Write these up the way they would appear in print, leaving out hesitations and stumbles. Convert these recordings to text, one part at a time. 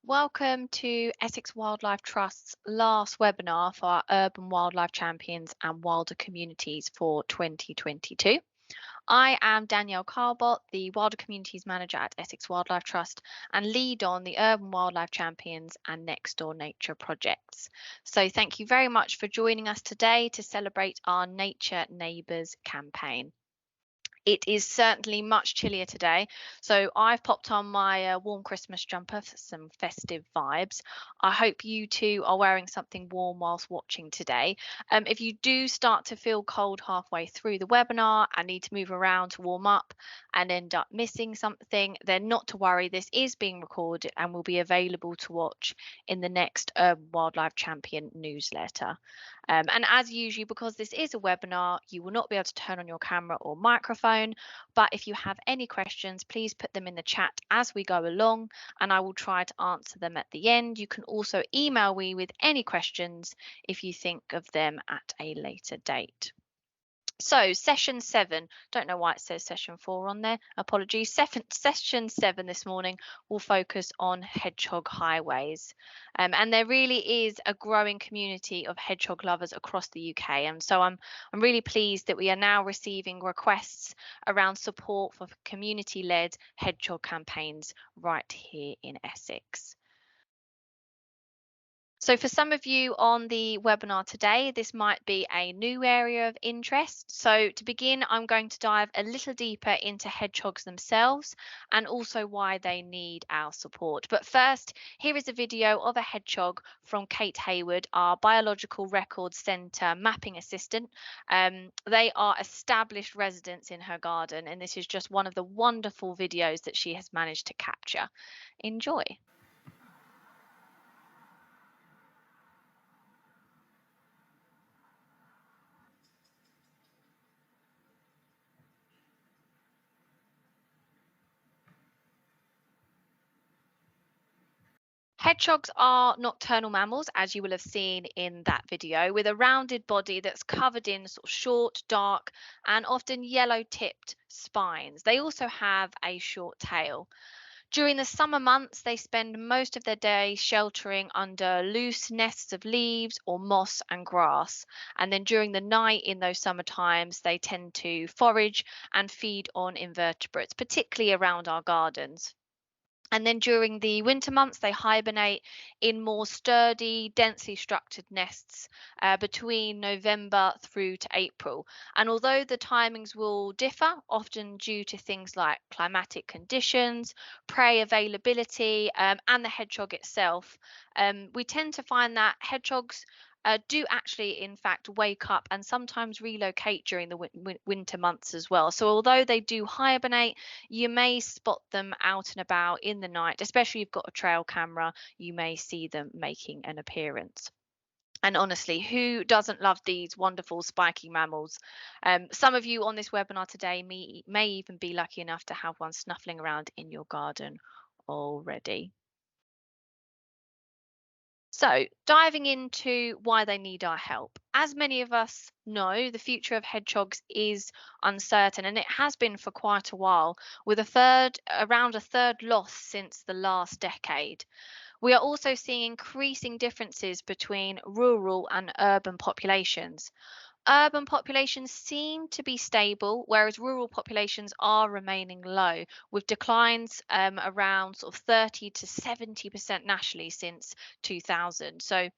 Welcome to Essex Wildlife Trust's last webinar for our Urban Wildlife Champions and Wilder Communities for 2022. I am Danielle Carbott, the Wilder Communities Manager at Essex Wildlife Trust and lead on the Urban Wildlife Champions and Next Door Nature projects. So thank you very much for joining us today to celebrate our Nature Neighbours campaign. It is certainly much chillier today, so I've popped on my warm Christmas jumper for some festive vibes. I hope you too are wearing something warm whilst watching today. If you do start to feel cold halfway through the webinar and need to move around to warm up and end up missing something, then not to worry, this is being recorded and will be available to watch in the next Urban Wildlife Champion newsletter. And as usual, because this is a webinar, you will not be able to turn on your camera or microphone. But if you have any questions, please put them in the chat as we go along, and I will try to answer them at the end. You can also email me with any questions if you think of them at a later date. So session 7, don't know why it says session 4 on there, apologies. Session 7 this morning will focus on hedgehog highways. And there really is a growing community of hedgehog lovers across the UK. And so I'm really pleased that we are now receiving requests around support for community-led hedgehog campaigns right here in Essex. So for some of you on the webinar today, this might be a new area of interest. So to begin, I'm going to dive a little deeper into hedgehogs themselves and also why they need our support. But first, here is a video of a hedgehog from Kate Hayward, our Biological Records Centre mapping assistant. They are established residents in her garden, and this is just one of the wonderful videos that she has managed to capture. Enjoy. Hedgehogs are nocturnal mammals, as you will have seen in that video, with a rounded body that's covered in sort of short, dark, and often yellow-tipped spines. They also have a short tail. During the summer months, they spend most of their day sheltering under loose nests of leaves or moss and grass. And then during the night in those summer times, they tend to forage and feed on invertebrates, particularly around our gardens. And then during the winter months, they hibernate in more sturdy, densely structured nests between November through to April. And although the timings will differ, often due to things like climatic conditions, prey availability, and the hedgehog itself, we tend to find that hedgehogs do actually, in fact, wake up and sometimes relocate during the winter months as well. So although they do hibernate, you may spot them out and about in the night, especially if you've got a trail camera, you may see them making an appearance. And honestly, who doesn't love these wonderful spiky mammals? Some of you on this webinar today may even be lucky enough to have one snuffling around in your garden already. So, diving into why they need our help. As many of us know, the future of hedgehogs is uncertain, and it has been for quite a while, with around a third lost since the last decade. We are also seeing increasing differences between rural and urban populations. Urban populations seem to be stable, whereas rural populations are remaining low, with declines around sort of 30 to 70% nationally since 2000. So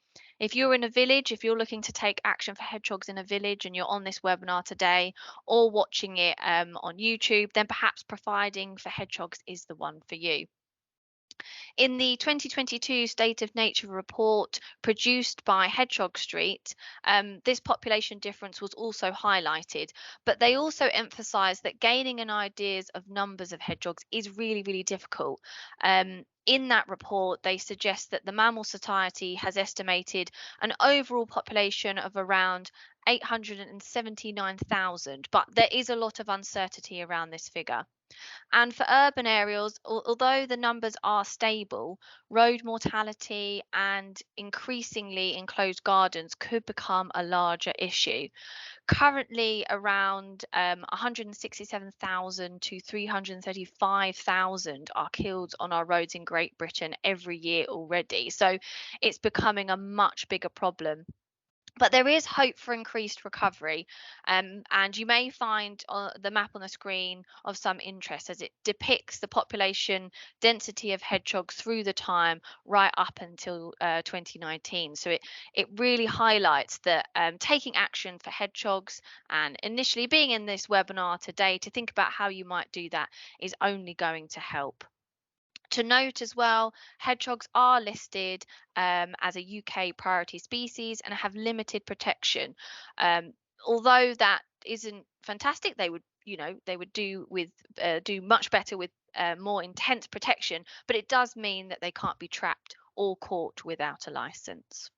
if you're in a village, if you're looking to take action for hedgehogs in a village and you're on this webinar today or watching it on YouTube, then perhaps providing for hedgehogs is the one for you. In the 2022 State of Nature report produced by Hedgehog Street, this population difference was also highlighted, but they also emphasised that gaining an idea of numbers of hedgehogs is really, really difficult. In that report, they suggest that the Mammal Society has estimated an overall population of around 879,000, but there is a lot of uncertainty around this figure. And for urban areas, although the numbers are stable, road mortality and increasingly enclosed gardens could become a larger issue. Currently, around 167,000 to 335,000 are killed on our roads in Great Britain every year already. So it's becoming a much bigger problem. But there is hope for increased recovery, and you may find the map on the screen of some interest as it depicts the population density of hedgehogs through the time right up until 2019. So it really highlights that taking action for hedgehogs and initially being in this webinar today to think about how you might do that is only going to help. To note as well, hedgehogs are listed as a UK priority species and have limited protection. Um, Although that isn't fantastic, they would do much better with more intense protection, but it does mean that they can't be trapped or caught without a license.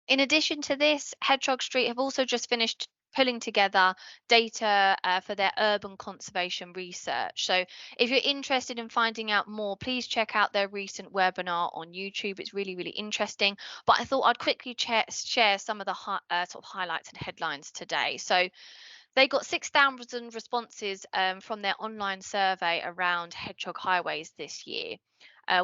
In addition to this, Hedgehog Street have also just finished pulling together data for their urban conservation research. So, if you're interested in finding out more, please check out their recent webinar on YouTube. It's really, really interesting. But I thought I'd quickly share some of the sort of highlights and headlines today. So, they got 6,000 responses from their online survey around hedgehog highways this year,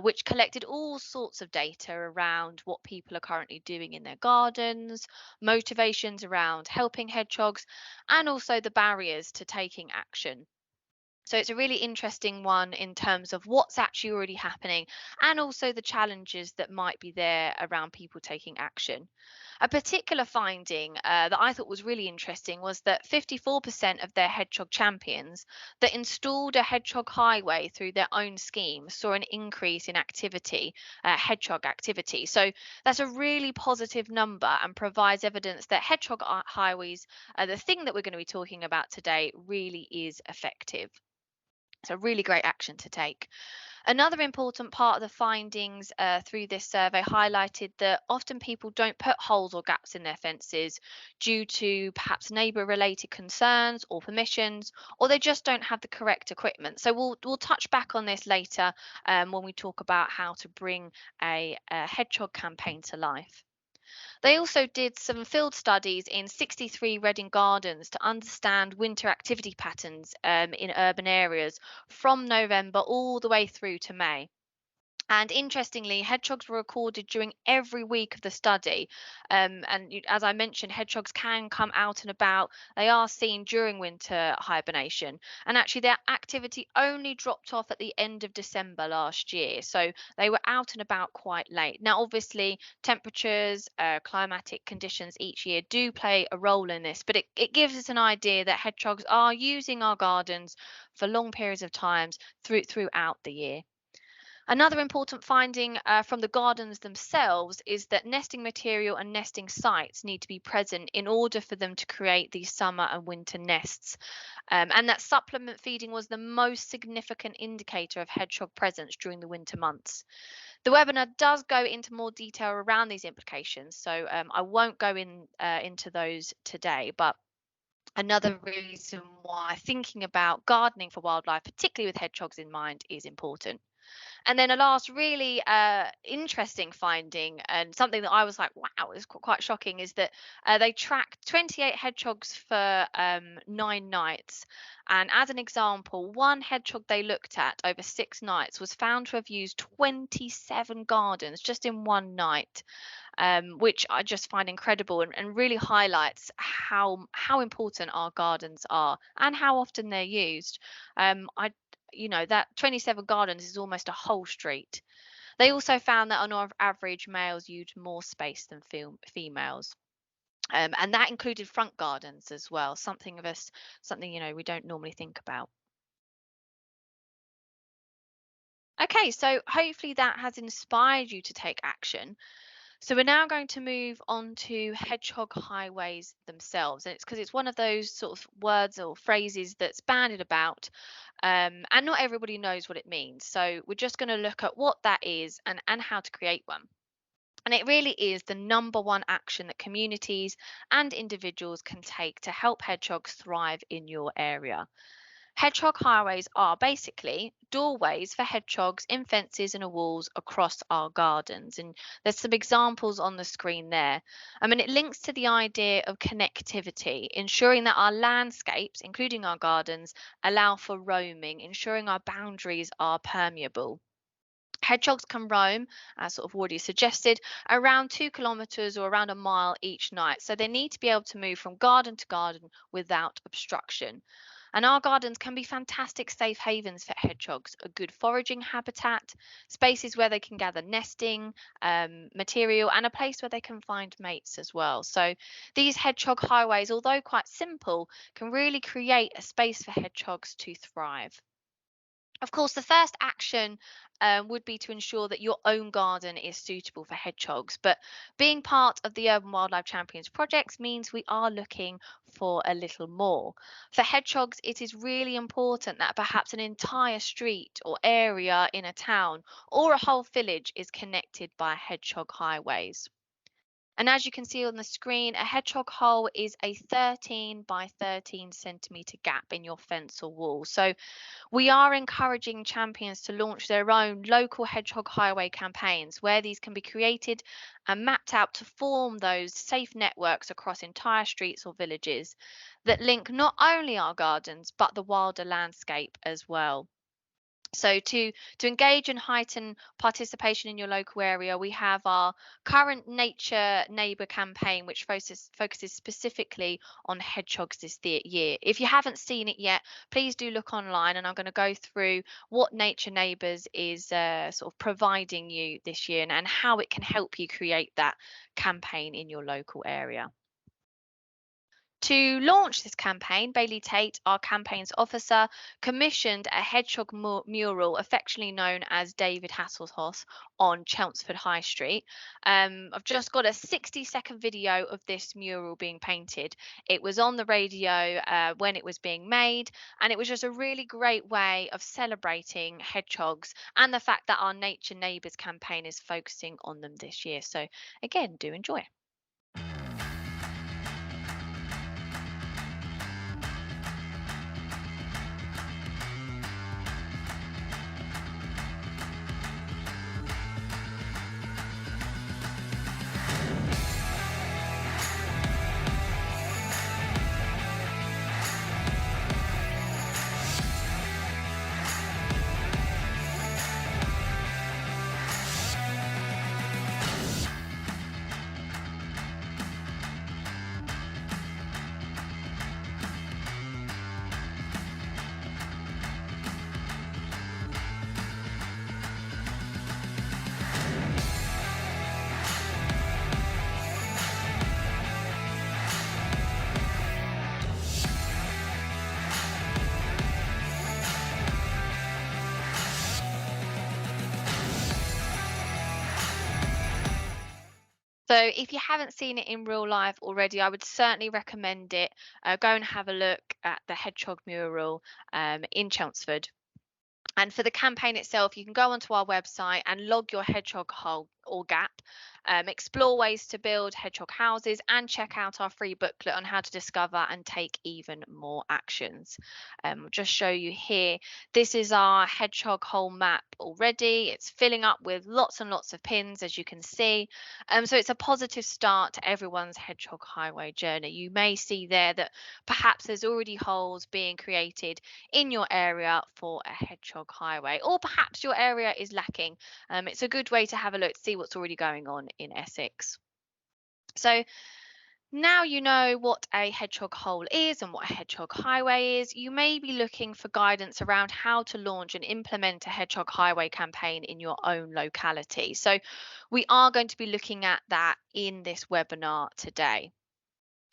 which collected all sorts of data around what people are currently doing in their gardens, motivations around helping hedgehogs, and also the barriers to taking action. So it's a really interesting one in terms of what's actually already happening and also the challenges that might be there around people taking action. A particular finding that I thought was really interesting was that 54% of their hedgehog champions that installed a hedgehog highway through their own scheme saw an increase in activity, hedgehog activity. So that's a really positive number and provides evidence that hedgehog highways, the thing that we're going to be talking about today, really is effective. So, really great action to take. Another important part of the findings through this survey highlighted that often people don't put holes or gaps in their fences due to perhaps neighbour related concerns or permissions, or they just don't have the correct equipment. So, we'll touch back on this later when we talk about how to bring a hedgehog campaign to life. They also did some field studies in 63 Reading gardens to understand winter activity patterns in urban areas from November all the way through to May. And interestingly, hedgehogs were recorded during every week of the study. As I mentioned, hedgehogs can come out and about. They are seen during winter hibernation. And actually, their activity only dropped off at the end of December last year. So they were out and about quite late. Now, obviously, temperatures, climatic conditions each year do play a role in this, but it gives us an idea that hedgehogs are using our gardens for long periods of times throughout the year. Another important finding from the gardens themselves is that nesting material and nesting sites need to be present in order for them to create these summer and winter nests. And that supplement feeding was the most significant indicator of hedgehog presence during the winter months. The webinar does go into more detail around these implications, so I won't go into those today, but another reason why thinking about gardening for wildlife, particularly with hedgehogs in mind, is important. And then a last really interesting finding, and something that I was like, wow, it's quite shocking, is that they tracked 28 hedgehogs for 9 nights. And as an example, one hedgehog they looked at over 6 nights was found to have used 27 gardens just in one night, which I just find incredible and really highlights how important our gardens are and how often they're used. I that 27 gardens is almost a whole street. They also found that on average, males used more space than females. And that included front gardens as well, something we don't normally think about. Okay, so hopefully that has inspired you to take action. So we're now going to move on to hedgehog highways themselves. And it's because it's one of those sort of words or phrases that's bandied about, and not everybody knows what it means. So we're just going to look at what that is and how to create one. And it really is the number one action that communities and individuals can take to help hedgehogs thrive in your area. Hedgehog highways are basically doorways for hedgehogs in fences and walls across our gardens. And there's some examples on the screen there. I mean, it links to the idea of connectivity, ensuring that our landscapes, including our gardens, allow for roaming, ensuring our boundaries are permeable. Hedgehogs can roam, as sort of already suggested, around 2 kilometres or around a mile each night. So they need to be able to move from garden to garden without obstruction. And our gardens can be fantastic safe havens for hedgehogs, a good foraging habitat, spaces where they can gather nesting material, and a place where they can find mates as well. So these hedgehog highways, although quite simple, can really create a space for hedgehogs to thrive. Of course, the first action would be to ensure that your own garden is suitable for hedgehogs. But being part of the Urban Wildlife Champions projects means we are looking for a little more. For hedgehogs, it is really important that perhaps an entire street or area in a town or a whole village is connected by hedgehog highways. And as you can see on the screen, a hedgehog hole is a 13 by 13 centimetre gap in your fence or wall. So we are encouraging champions to launch their own local hedgehog highway campaigns where these can be created and mapped out to form those safe networks across entire streets or villages that link not only our gardens but the wilder landscape as well. So to engage and heighten participation in your local area, we have our current Nature Neighbour campaign, which focuses specifically on hedgehogs this year. If you haven't seen it yet, please do look online, and I'm going to go through what Nature Neighbours is sort of providing you this year and how it can help you create that campaign in your local area. To launch this campaign, Bailey Tate, our campaigns officer, commissioned a hedgehog mural, affectionately known as David Hasselhoff, on Chelmsford High Street. I've just got a 60-second video of this mural being painted. It was on the radio when it was being made, and it was just a really great way of celebrating hedgehogs and the fact that our Nature Neighbours campaign is focusing on them this year. So, again, do enjoy. So if you haven't seen it in real life already, I would certainly recommend it. Go and have a look at the Hedgehog mural in Chelmsford. And for the campaign itself, you can go onto our website and log your hedgehog hole or gap, explore ways to build hedgehog houses, and check out our free booklet on how to discover and take even more actions. I'll just show you here. This is our hedgehog hole map already. It's filling up with lots and lots of pins, as you can see. So it's a positive start to everyone's hedgehog highway journey. You may see there that perhaps there's already holes being created in your area for a hedgehog highway, or perhaps your area is lacking. It's a good way to have a look to see what's already going on in Essex. So now you know what a hedgehog hole is and what a hedgehog highway is. You may be looking for guidance around how to launch and implement a hedgehog highway campaign in your own locality. So we are going to be looking at that in this webinar today.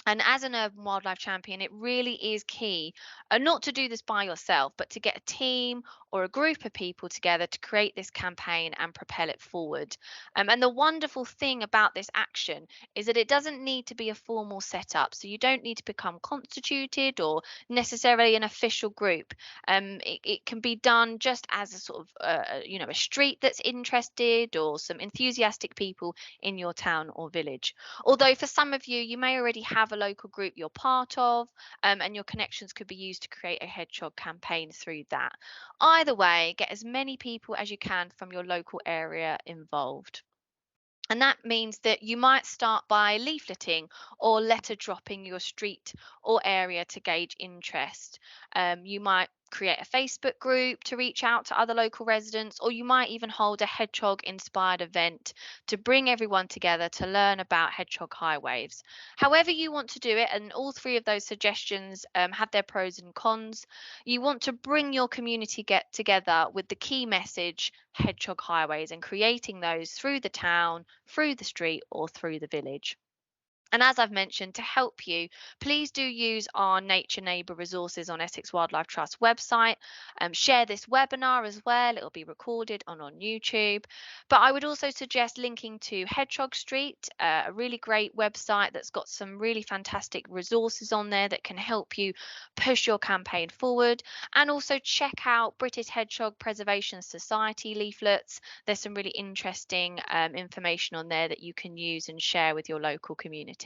And as an urban wildlife champion, it really is key not to do this by yourself, but to get a team or a group of people together to create this campaign and propel it forward. And the wonderful thing about this action is that it doesn't need to be a formal setup. So you don't need to become constituted or necessarily an official group. It can be done just as a sort of, a street that's interested or some enthusiastic people in your town or village. Although for some of you, you may already have a a local group you're part of, and your connections could be used to create a hedgehog campaign through that. Either way, get as many people as you can from your local area involved. And that means that you might start by leafleting or letter dropping your street or area to gauge interest. You might create a Facebook group to reach out to other local residents, or you might even hold a hedgehog inspired event to bring everyone together to learn about hedgehog highways. However, you want to do it, and all three of those suggestions have their pros and cons. You want to bring your community get together with the key message hedgehog highways and creating those through the town, through the street, or through the village. And as I've mentioned, to help you, please do use our Nature Neighbour resources on Essex Wildlife Trust website. Share this webinar as well. It'll be recorded on YouTube. But I would also suggest linking to Hedgehog Street, a really great website that's got some really fantastic resources on there that can help you push your campaign forward. And also check out British Hedgehog Preservation Society leaflets. There's some really interesting information on there that you can use and share with your local community.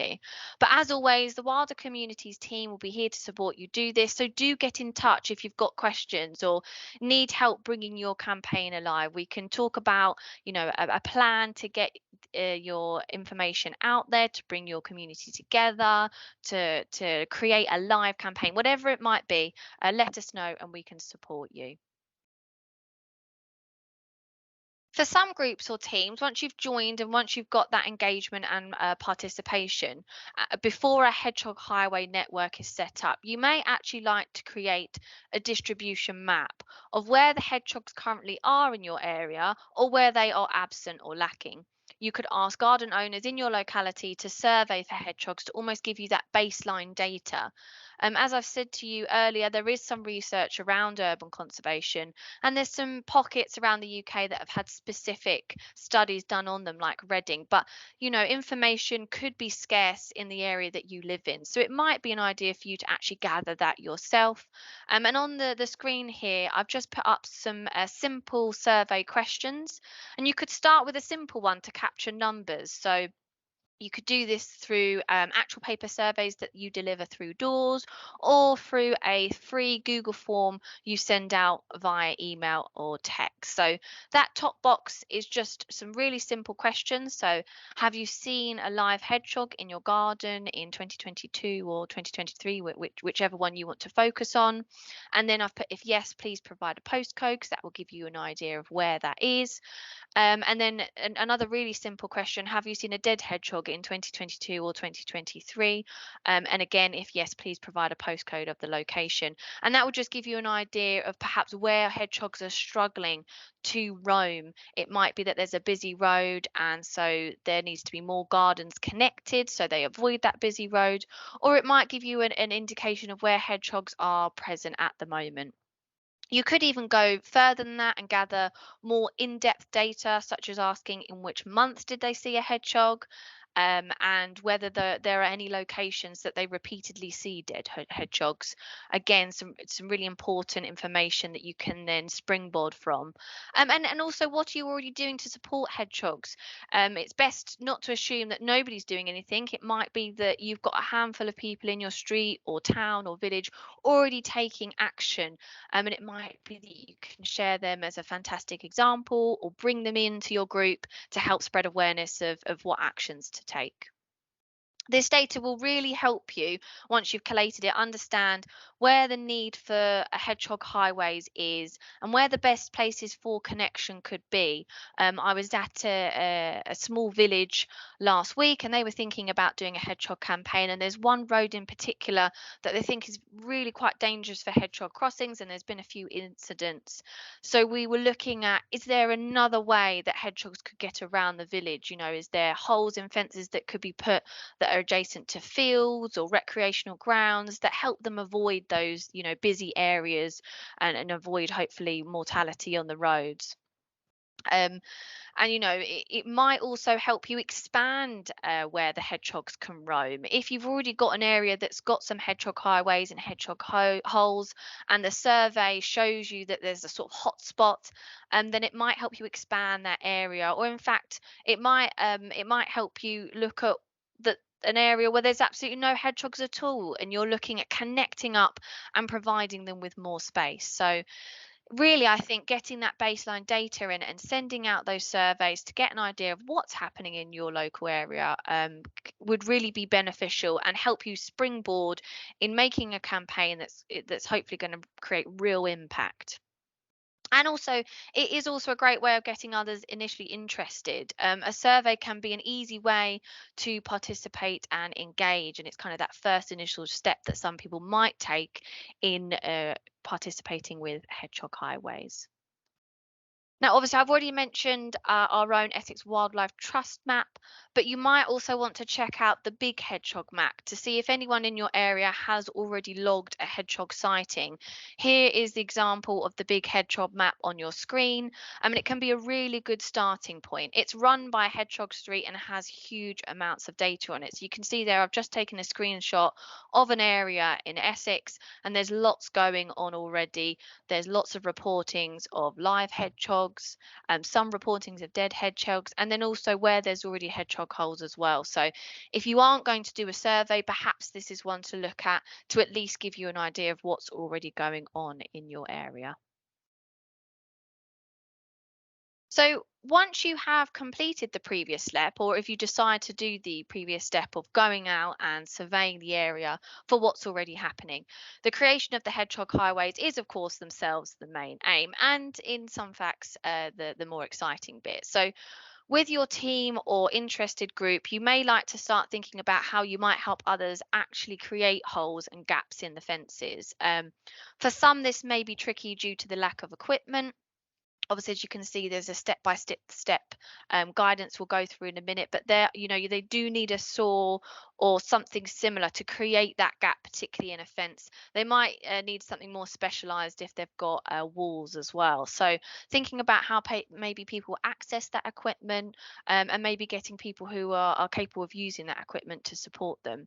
But as always, the Wilder Communities team will be here to support you do this. So do get in touch if you've got questions or need help bringing your campaign alive. We can talk about, a plan to get your information out there, to bring your community together, to create a live campaign, whatever it might be. Let us know and we can support you. For some groups or teams, once you've joined and once you've got that engagement and participation, before a Hedgehog Highway network is set up, you may actually like to create a distribution map of where the hedgehogs currently are in your area or where they are absent or lacking. You could ask garden owners in your locality to survey for hedgehogs to almost give you that baseline data. As I've said to you earlier, there is some research around urban conservation, and there's some pockets around the UK that have had specific studies done on them, like Reading. But information could be scarce in the area that you live in, so it might be an idea for you to actually gather that yourself. And on the screen here, I've just put up some simple survey questions, and you could start with a simple one to capture numbers. So you could do this through actual paper surveys that you deliver through doors or through a free Google form you send out via email or text. So that top box is just some really simple questions. So have you seen a live hedgehog in your garden in 2022 or 2023, whichever one you want to focus on? And then I've put, if yes, please provide a postcode, because that will give you an idea of where that is. And then another really simple question: have you seen a dead hedgehog in 2022 or 2023? And again, if yes, please provide a postcode of the location. And that will just give you an idea of perhaps where hedgehogs are struggling to roam. It might be that there's a busy road, and so there needs to be more gardens connected so they avoid that busy road. Or it might give you an indication of where hedgehogs are present at the moment. You could even go further than that and gather more in-depth data, such as asking in which month did they see a hedgehog, and whether there are any locations that they repeatedly see dead hedgehogs. Again, some really important information that you can then springboard from. And also, what are you already doing to support hedgehogs? It's best not to assume that nobody's doing anything. It might be that you've got a handful of people in your street or town or village already taking action, and it might be that you can share them as a fantastic example or bring them into your group to help spread awareness of what actions to take. This data will really help you, once you've collated it, understand where the need for a hedgehog highways is and where the best places for connection could be. I was at a small village last week, and they were thinking about doing a hedgehog campaign, and there's one road in particular that they think is really quite dangerous for hedgehog crossings, and there's been a few incidents. So we were looking at, is there another way that hedgehogs could get around the village? Is there holes in fences that could be put that are adjacent to fields or recreational grounds that help them avoid those, busy areas, and avoid, hopefully, mortality on the roads. Um, and it might also help you expand where the hedgehogs can roam. If you've already got an area that's got some hedgehog highways and hedgehog holes, and the survey shows you that there's a sort of hotspot, then it might help you expand that area. Or in fact, it might help you look at that an area where there's absolutely no hedgehogs at all, and you're looking at connecting up and providing them with more space. So really, I think getting that baseline data in and sending out those surveys to get an idea of what's happening in your local area would really be beneficial and help you springboard in making a campaign that's hopefully going to create real impact. And also, it is also a great way of getting others initially interested. A survey can be an easy way to participate and engage, and it's kind of that first initial step that some people might take in participating with Hedgehog Highways. Now, obviously, I've already mentioned our own Essex Wildlife Trust map, but you might also want to check out the Big Hedgehog map to see if anyone in your area has already logged a hedgehog sighting. Here is the example of the Big Hedgehog map on your screen. I mean, it can be a really good starting point. It's run by Hedgehog Street and has huge amounts of data on it. So you can see there, I've just taken a screenshot of an area in Essex, and there's lots going on already. There's lots of reportings of live hedgehogs, some reportings of dead hedgehogs, and then also where there's already hedgehog holes as well. So if you aren't going to do a survey, perhaps this is one to look at least give you an idea of what's already going on in your area. So once you have completed the previous step, or if you decide to do the previous step of going out and surveying the area for what's already happening, the creation of the hedgehog highways is, of course, themselves the main aim, and in some facts, the more exciting bit. So with your team or interested group, you may like to start thinking about how you might help others actually create holes and gaps in the fences. For some, this may be tricky due to the lack of equipment. Obviously, as you can see, there's a step-by-step guidance we'll go through in a minute, but there, they do need a saw or something similar to create that gap, particularly in a fence. They might need something more specialized if they've got walls as well. So thinking about how maybe people access that equipment, and maybe getting people who are capable of using that equipment to support them.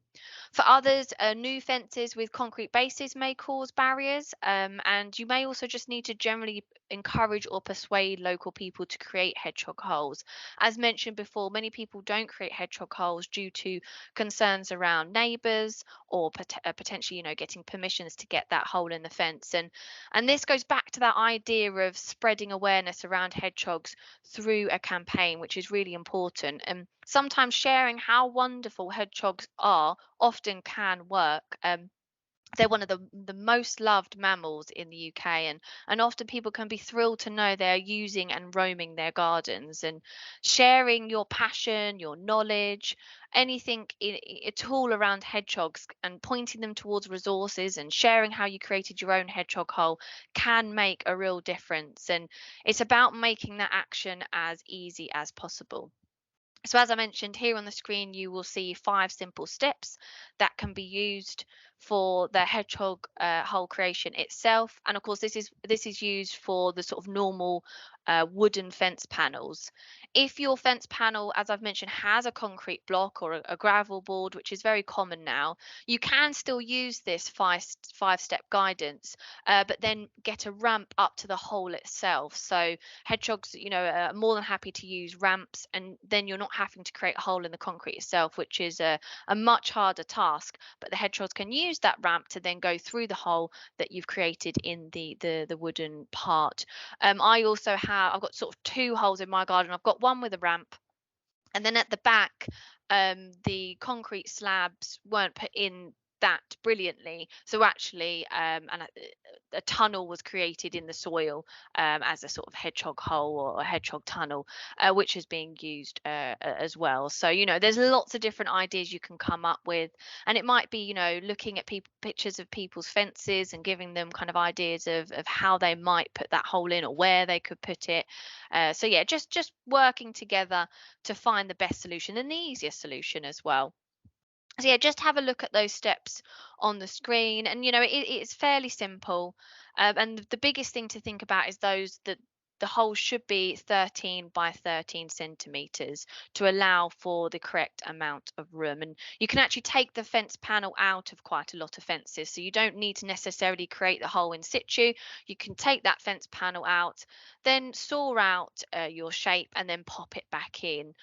For others, new fences with concrete bases may cause barriers, and you may also just need to generally encourage or persuade local people to create hedgehog holes. As mentioned before, many people don't create hedgehog holes due to concerns around neighbours or potentially, getting permissions to get that hole in the fence. And this goes back to that idea of spreading awareness around hedgehogs through a campaign, which is really important. And sometimes sharing how wonderful hedgehogs are often can work. They're one of the most loved mammals in the UK, and often people can be thrilled to know they're using and roaming their gardens. And sharing your passion, your knowledge, anything at all around hedgehogs, and pointing them towards resources and sharing how you created your own hedgehog hole can make a real difference. And it's about making that action as easy as possible. So as I mentioned here on the screen, you will see 5 simple steps that can be used for the hedgehog hole creation itself. And of course, this is used for the sort of normal wooden fence panels. If your fence panel, as I've mentioned, has a concrete block or a gravel board, which is very common now, you can still use this five-step guidance, but then get a ramp up to the hole itself. So hedgehogs, are more than happy to use ramps, and then you're not having to create a hole in the concrete itself, which is a much harder task. But the hedgehogs can use that ramp to then go through the hole that you've created in the wooden part. I've got sort of 2 holes in my garden. I've got one with a ramp, and then at the back, the concrete slabs weren't put in that brilliantly. So actually, a tunnel was created in the soil as a sort of hedgehog hole or a hedgehog tunnel, which is being used as well. So, there's lots of different ideas you can come up with. And it might be, looking at pictures of people's fences and giving them kind of ideas of how they might put that hole in or where they could put it. So yeah, just working together to find the best solution and the easiest solution as well. So yeah, just have a look at those steps on the screen, and it's fairly simple. And the biggest thing to think about is the hole should be 13 by 13 centimeters to allow for the correct amount of room. And you can actually take the fence panel out of quite a lot of fences, so you don't need to necessarily create the hole in situ. You can take that fence panel out, then saw out your shape and then pop it back in.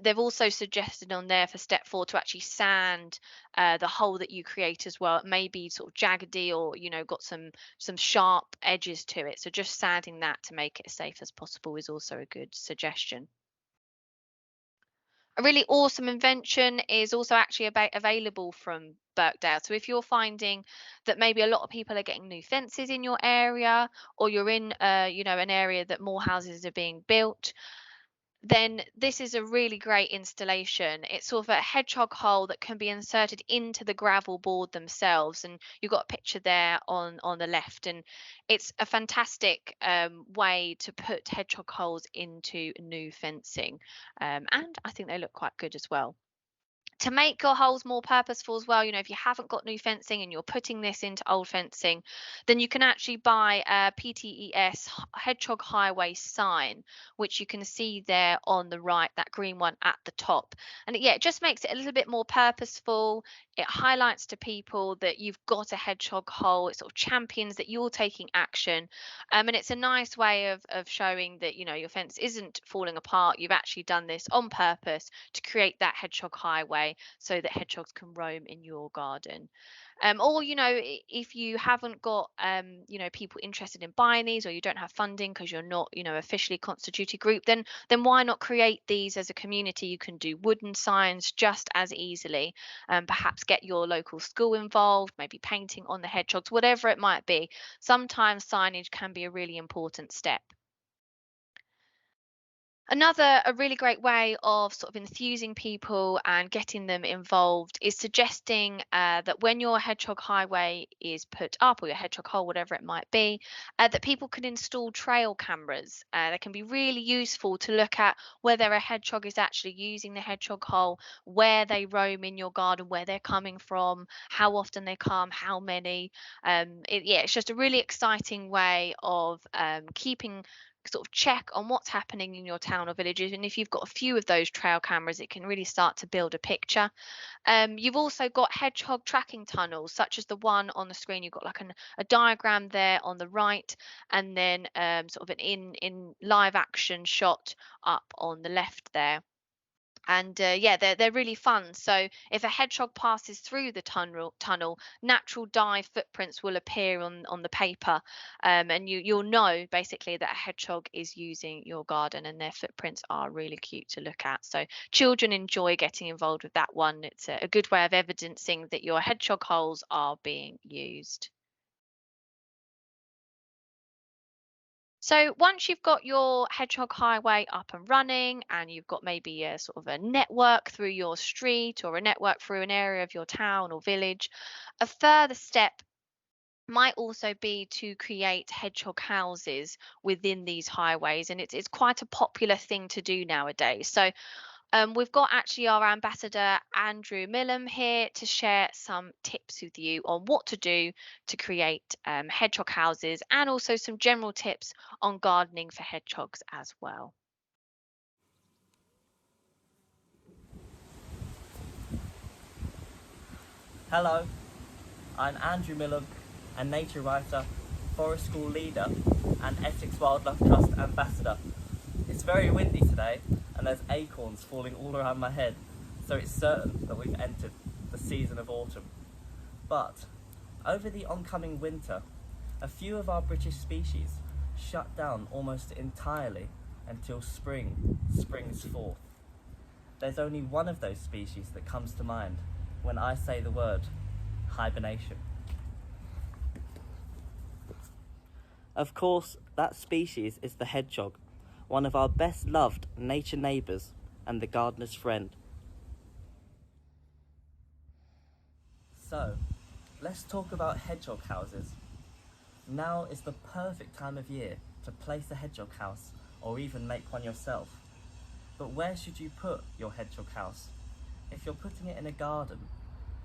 They've also suggested on there for step 4 to actually sand the hole that you create as well. It may be sort of jaggedy, or got some sharp edges to it. So just sanding that to make it as safe as possible is also a good suggestion. A really awesome invention is also actually available from Birkdale. So if you're finding that maybe a lot of people are getting new fences in your area, or you're in an area that more houses are being built, then this is a really great installation. It's sort of a hedgehog hole that can be inserted into the gravel board themselves, and you've got a picture there on the left. And it's a fantastic way to put hedgehog holes into new fencing, and I think they look quite good as well. To make your holes more purposeful as well, if you haven't got new fencing and you're putting this into old fencing, then you can actually buy a PTES Hedgehog Highway sign, which you can see there on the right, that green one at the top. And it just makes it a little bit more purposeful. It highlights to people that you've got a hedgehog hole. It sort of champions that you're taking action. And it's a nice way of showing that, your fence isn't falling apart. You've actually done this on purpose to create that hedgehog highway so that hedgehogs can roam in your garden. Or, if you haven't got, people interested in buying these, or you don't have funding because you're not, officially constituted group, then why not create these as a community? You can do wooden signs just as easily. Perhaps get your local school involved, maybe painting on the hedgehogs, whatever it might be. Sometimes signage can be a really important step. A really great way of sort of enthusing people and getting them involved is suggesting that when your hedgehog highway is put up, or your hedgehog hole, whatever it might be, that people can install trail cameras. They can be really useful to look at whether a hedgehog is actually using the hedgehog hole, where they roam in your garden, where they're coming from, how often they come, how many. It's just a really exciting way of keeping sort of check on what's happening in your town or villages. And if you've got a few of those trail cameras, it can really start to build a picture. You've also got hedgehog tracking tunnels, such as the one on the screen. You've got like a diagram there on the right, and then sort of an in live action shot up on the left there. And they're really fun. So if a hedgehog passes through the tunnel, natural dive footprints will appear on the paper, and you'll know basically that a hedgehog is using your garden, and their footprints are really cute to look at. So children enjoy getting involved with that one. It's a good way of evidencing that your hedgehog holes are being used. So once you've got your hedgehog highway up and running, and you've got maybe a sort of a network through your street, or a network through an area of your town or village, a further step might also be to create hedgehog houses within these highways, and it's quite a popular thing to do nowadays. So we've got actually our ambassador, Andrew Millam, here to share some tips with you on what to do to create hedgehog houses, and also some general tips on gardening for hedgehogs as well. Hello, I'm Andrew Millam, a nature writer, forest school leader, and Essex Wildlife Trust ambassador. It's very windy today, and there's acorns falling all around my head, so it's certain that we've entered the season of autumn. But over the oncoming winter, a few of our British species shut down almost entirely until spring springs forth. There's only one of those species that comes to mind when I say the word hibernation. Of course, that species is the hedgehog, one of our best loved nature neighbours and the gardener's friend. So, let's talk about hedgehog houses. Now is the perfect time of year to place a hedgehog house, or even make one yourself. But where should you put your hedgehog house? If you're putting it in a garden,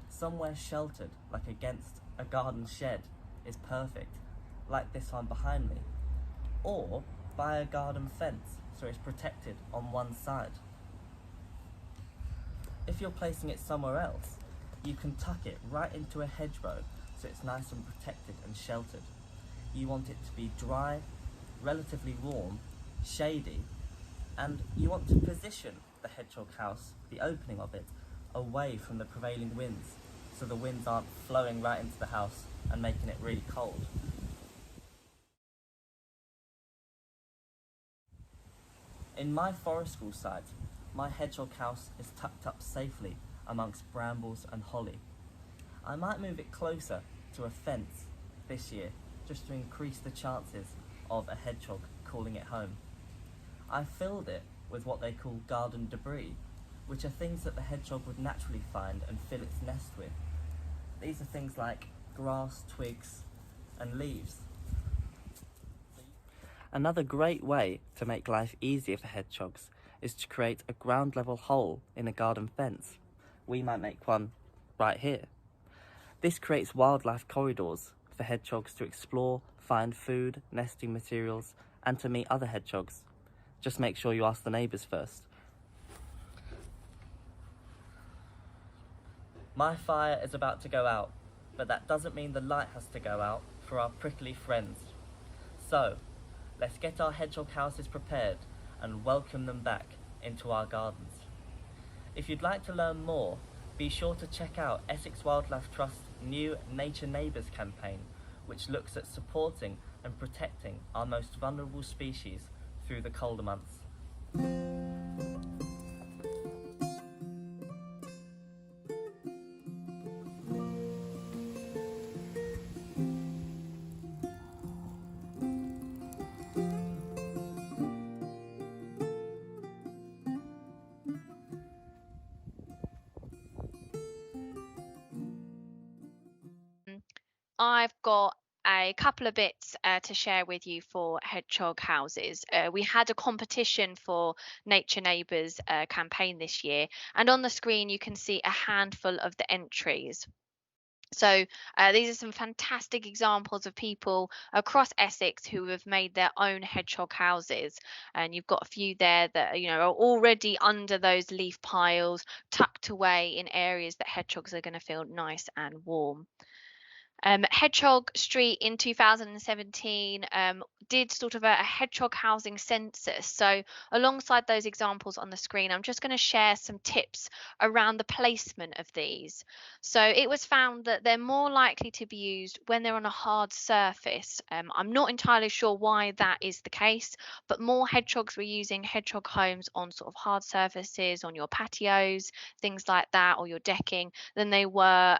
somewhere sheltered, like against a garden shed, is perfect, like this one behind me. Or by a garden fence so it's protected on one side. If you're placing it somewhere else, you can tuck it right into a hedgerow so it's nice and protected and sheltered. You want it to be dry, relatively warm, shady, and you want to position the hedgehog house, the opening of it, away from the prevailing winds so the winds aren't flowing right into the house and making it really cold. In my forest school site, my hedgehog house is tucked up safely amongst brambles and holly. I might move it closer to a fence this year just to increase the chances of a hedgehog calling it home. I filled it with what they call garden debris, which are things that the hedgehog would naturally find and fill its nest with. These are things like grass, twigs, and leaves. Another great way to make life easier for hedgehogs is to create a ground level hole in a garden fence. We might make one right here. This creates wildlife corridors for hedgehogs to explore, find food, nesting materials, and to meet other hedgehogs. Just make sure you ask the neighbours first. My fire is about to go out, but that doesn't mean the light has to go out for our prickly friends. So, let's get our hedgehog houses prepared and welcome them back into our gardens. If you'd like to learn more, be sure to check out Essex Wildlife Trust's new Nature Neighbours campaign, which looks at supporting and protecting our most vulnerable species through the colder months. I've got a couple of bits to share with you for hedgehog houses. We had a competition for Nature Neighbours campaign this year, and on the screen you can see a handful of the entries. So these are some fantastic examples of people across Essex who have made their own hedgehog houses, and you've got a few there that are already under those leaf piles, tucked away in areas that hedgehogs are going to feel nice and warm. Hedgehog Street in 2017 did sort of a hedgehog housing census. So, alongside those examples on the screen, I'm just going to share some tips around the placement of these. So, it was found that they're more likely to be used when they're on a hard surface. I'm not entirely sure why that is the case, but more hedgehogs were using hedgehog homes on sort of hard surfaces, on your patios, things like that, or your decking, than they were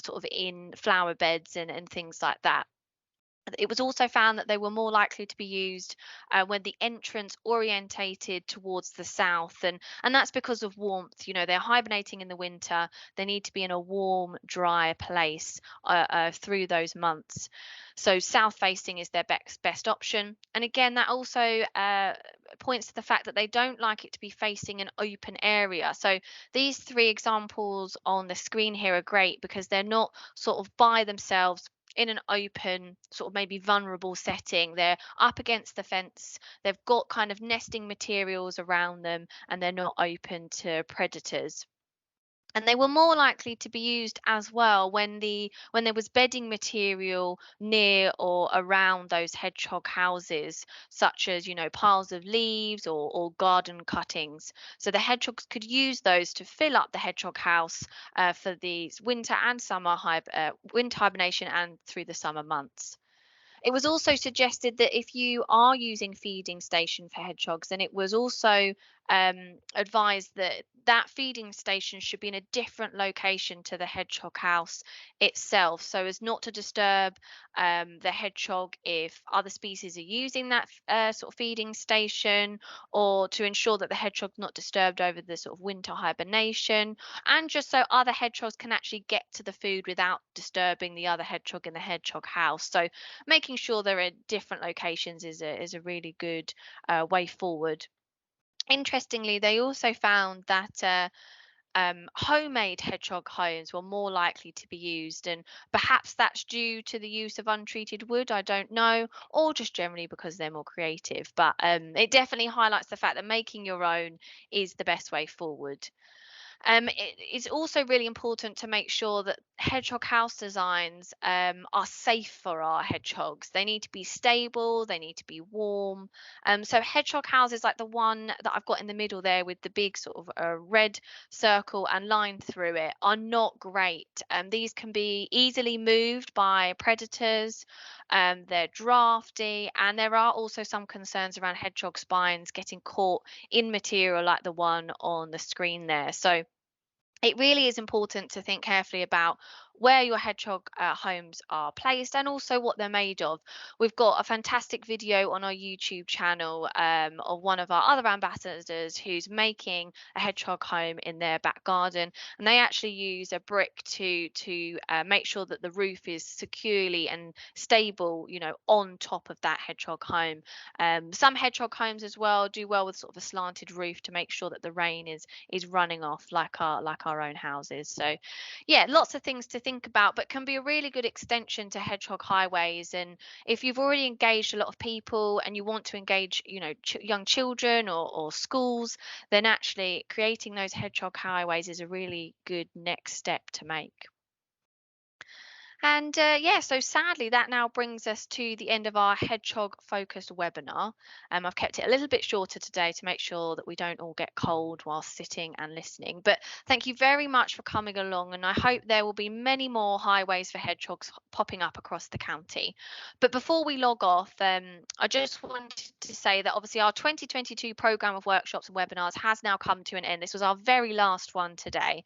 sort of in flower beds and things like that. It was also found that they were more likely to be used when the entrance orientated towards the south, and that's because of warmth. They're hibernating in the winter. They need to be in a warm, dry place through those months. So south facing is their best option. And again, that also points to the fact that they don't like it to be facing an open area. So these three examples on the screen here are great because they're not sort of by themselves in an open, sort of maybe vulnerable setting. They're up against the fence, they've got kind of nesting materials around them, and they're not open to predators. And they were more likely to be used as well when there was bedding material near or around those hedgehog houses, such as piles of leaves or garden cuttings. So the hedgehogs could use those to fill up the hedgehog house for the winter and summer winter hibernation and through the summer months. It was also suggested that if you are using feeding station for hedgehogs, then it was also advised that that feeding station should be in a different location to the hedgehog house itself, so as not to disturb the hedgehog if other species are using that sort of feeding station, or to ensure that the hedgehog's not disturbed over the sort of winter hibernation, and just so other hedgehogs can actually get to the food without disturbing the other hedgehog in the hedgehog house. So making sure they're at different locations is a really good way forward. Interestingly, they also found that homemade hedgehog homes were more likely to be used, and perhaps that's due to the use of untreated wood, I don't know, or just generally because they're more creative. But it definitely highlights the fact that making your own is the best way forward. It's also really important to make sure that hedgehog house designs are safe for our hedgehogs. They need to be stable, they need to be warm. So hedgehog houses like the one that I've got in the middle there with the big sort of red circle and line through it are not great. These can be easily moved by predators. They're drafty, and there are also some concerns around hedgehog spines getting caught in material like the one on the screen there. So it really is important to think carefully about where your hedgehog homes are placed and also what they're made of. We've got a fantastic video on our YouTube channel of one of our other ambassadors who's making a hedgehog home in their back garden, and they actually use a brick to make sure that the roof is securely and stable, on top of that hedgehog home. Some hedgehog homes as well do well with sort of a slanted roof to make sure that the rain is running off like our own houses. So yeah, lots of things to think about, but can be a really good extension to hedgehog highways. And if you've already engaged a lot of people and you want to engage, young children or schools, then actually creating those hedgehog highways is a really good next step to make. And yeah, so sadly, that now brings us to the end of our hedgehog focused webinar. I've kept it a little bit shorter today to make sure that we don't all get cold while sitting and listening. But thank you very much for coming along, and I hope there will be many more highways for hedgehogs popping up across the county. But before we log off, I just wanted to say that obviously our 2022 programme of workshops and webinars has now come to an end. This was our very last one today.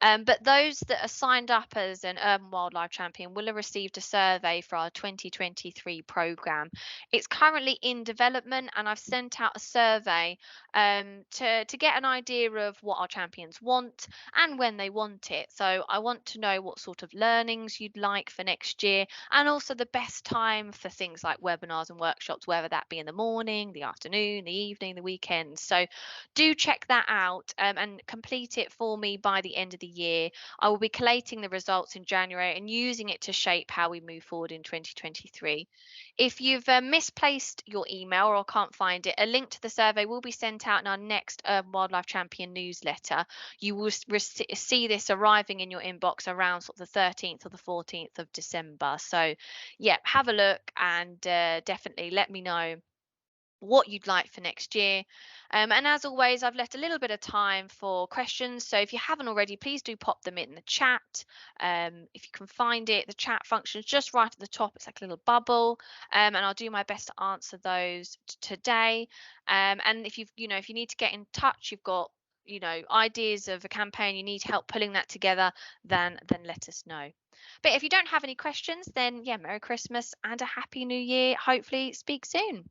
But those that are signed up as an urban wildlife champion will have received a survey for our 2023 programme. It's currently in development, and I've sent out a survey to get an idea of what our champions want and when they want it. So I want to know what sort of learnings you'd like for next year, and also the best time for things like webinars and workshops, whether that be in the morning, the afternoon, the evening, the weekend. So do check that out and complete it for me by the end of the year. I will be collating the results in January and using it to shape how we move forward in 2023. If you've misplaced your email or can't find it, a link to the survey will be sent out in our next Wildlife Champion newsletter. You will see this arriving in your inbox around sort of the 13th or the 14th of December. So, yeah, have a look and definitely let me know what you'd like for next year. And as always, I've left a little bit of time for questions. So if you haven't already, please do pop them in the chat. If you can find it, the chat function is just right at the top. It's like a little bubble. And I'll do my best to answer those today. And if if you need to get in touch, you've got ideas of a campaign, you need help pulling that together, then let us know. But if you don't have any questions, then yeah, Merry Christmas and a Happy New Year. Hopefully speak soon.